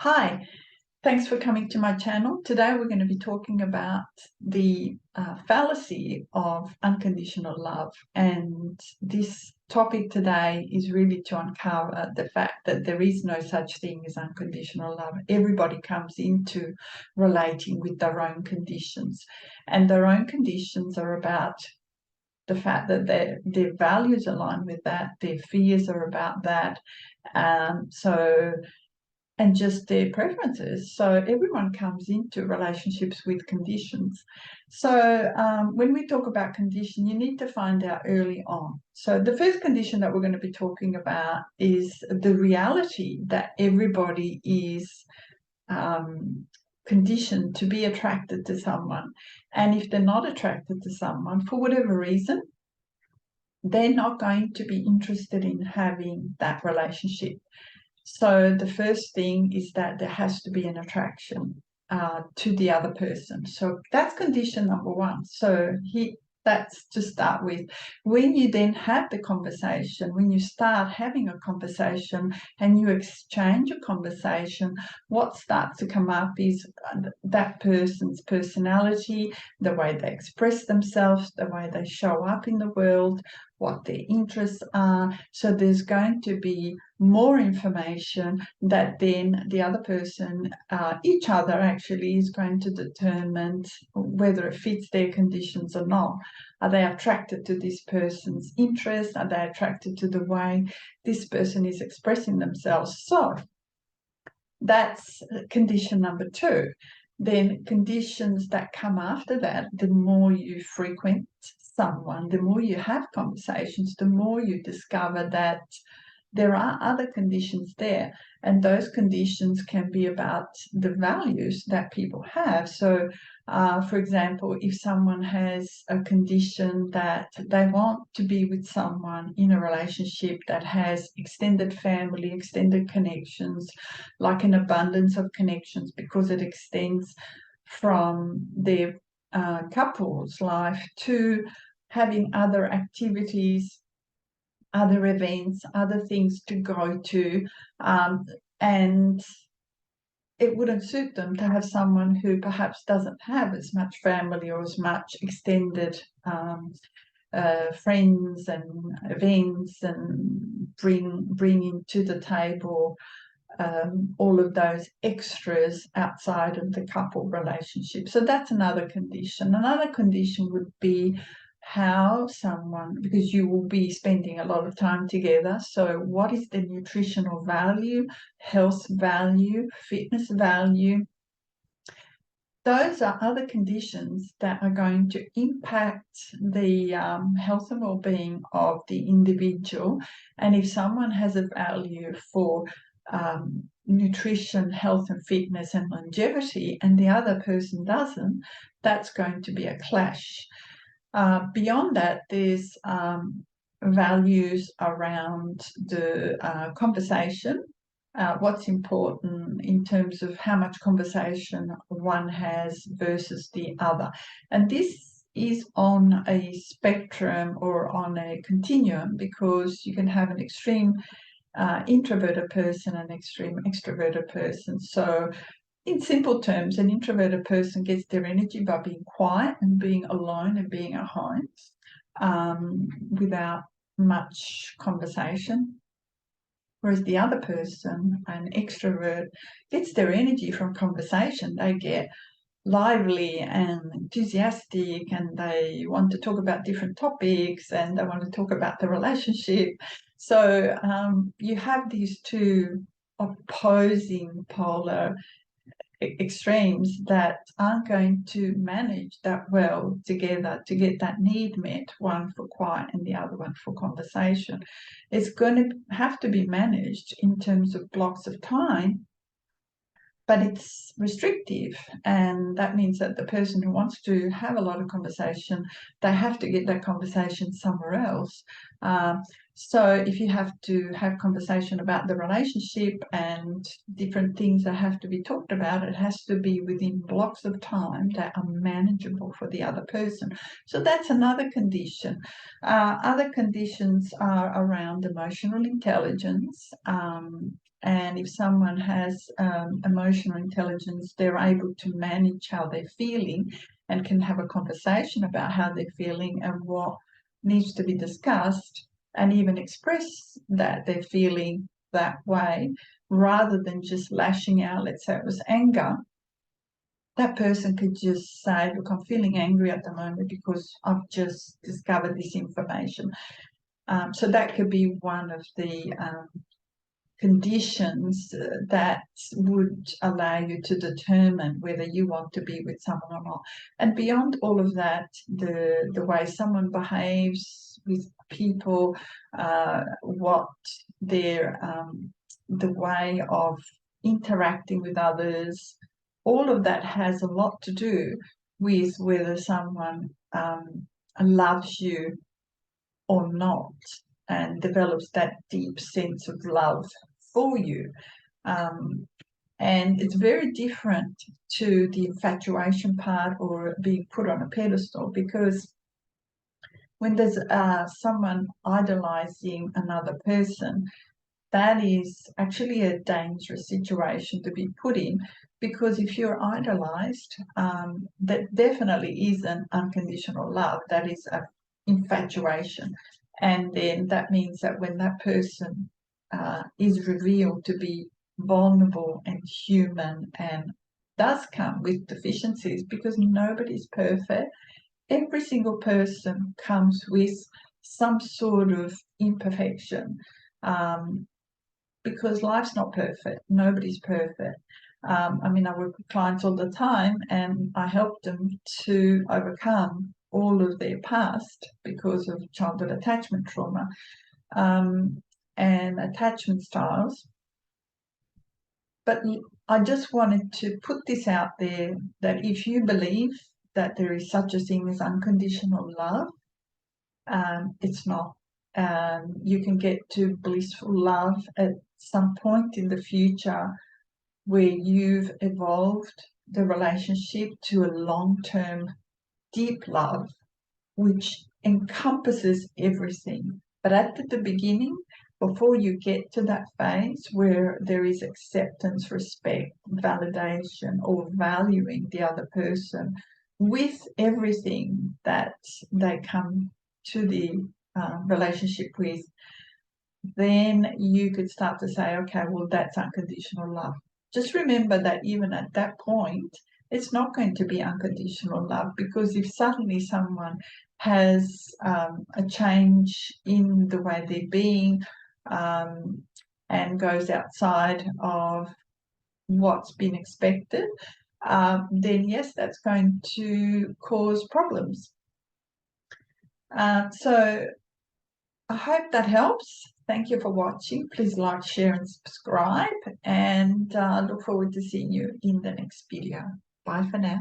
Hi, thanks for coming to my channel. Today we're going to be talking about the fallacy of unconditional love. And this topic today is really to uncover the fact that there is no such thing as unconditional love. Everybody comes into relating with their own conditions. And their own conditions are about the fact that their values align with that, their fears are about that. And just their preferences. So everyone comes into relationships with conditions. So when we talk about condition, you need to find out early on. So the first condition that we're going to be talking about is the reality that everybody is conditioned to be attracted to someone. And if they're not attracted to someone, for whatever reason, they're not going to be interested in having that relationship. So the first thing is that there has to be an attraction to the other person. So that's condition number one. So that's to start with. When you then have the conversation, when you start having a conversation and you exchange a conversation, what starts to come up is that person's personality, the way they express themselves, the way they show up in the world, what their interests are. So there's going to be more information that then the other person, each other actually, is going to determine whether it fits their conditions or not. Are they attracted to this person's interest? Are they attracted to the way this person is expressing themselves? So that's condition number two. Then conditions that come after that, the more you frequent someone, the more you have conversations, the more you discover that there are other conditions there. And those conditions can be about the values that people have. So, for example, if someone has a condition that they want to be with someone in a relationship that has extended family, extended connections, like an abundance of connections, because it extends from their couple's life to having other activities, other events, other things to go to, and it wouldn't suit them to have someone who perhaps doesn't have as much family or as much extended friends and events, and bringing to the table all of those extras outside of the couple relationship. So that's another condition. Another condition would be how someone, because you will be spending a lot of time together, so what is the nutritional value, health value, fitness value? Those are other conditions that are going to impact the health and well-being of the individual. And if someone has a value for nutrition, health and fitness and longevity, and the other person doesn't, that's going to be a clash. Beyond that, there's values around the conversation, what's important in terms of how much conversation one has versus the other. And this is on a spectrum or on a continuum, because you can have an extreme introverted person and extreme extroverted person. So in simple terms, an introverted person gets their energy by being quiet and being alone and being at home without much conversation. Whereas the other person, an extrovert, gets their energy from conversation. They get lively and enthusiastic, and they want to talk about different topics, and they want to talk about the relationship. So you have these two opposing polar extremes that aren't going to manage that well together to get that need met, one for quiet and the other one for conversation. It's going to have to be managed in terms of blocks of time, but it's restrictive, and that means that the person who wants to have a lot of conversation, they have to get that conversation somewhere else. So if you have to have conversation about the relationship and different things that have to be talked about, it has to be within blocks of time that are manageable for the other person. So that's another condition. Other conditions are around emotional intelligence. And if someone has emotional intelligence, they're able to manage how they're feeling and can have a conversation about how they're feeling and what needs to be discussed, and even express that they're feeling that way rather than just lashing out. Let's say it was anger. That person could just say, look, I'm feeling angry at the moment because I've just discovered this information. So that could be one of the conditions that would allow you to determine whether you want to be with someone or not. And beyond all of that, the way someone behaves with people, what their the way of interacting with others, all of that has a lot to do with whether someone loves you or not, and develops that deep sense of love for you. And it's very different to the infatuation part or being put on a pedestal, because when there's someone idolizing another person, that is actually a dangerous situation to be put in, because if you're idolized, that definitely is an unconditional love. That is an infatuation. And then that means that when that person is revealed to be vulnerable and human and does come with deficiencies, because nobody's perfect, every single person comes with some sort of imperfection. Because life's not perfect. Nobody's perfect. I mean, I work with clients all the time and I help them to overcome all of their past because of childhood attachment trauma and attachment styles. But I just wanted to put this out there, that if you believe that there is such a thing as unconditional love, it's not. You can get to blissful love at some point in the future where you've evolved the relationship to a long-term deep love, which encompasses everything. But at the beginning, before you get to that phase where there is acceptance, respect, validation, or valuing the other person with everything that they come to the relationship with, then you could start to say, okay, well, that's unconditional love. Just remember that even at that point, it's not going to be unconditional love, because if suddenly someone has a change in the way they're being and goes outside of what's been expected, then yes, that's going to cause problems. So I hope that helps. Thank you for watching. Please like, share, and subscribe. And look forward to seeing you in the next video. Bye for now.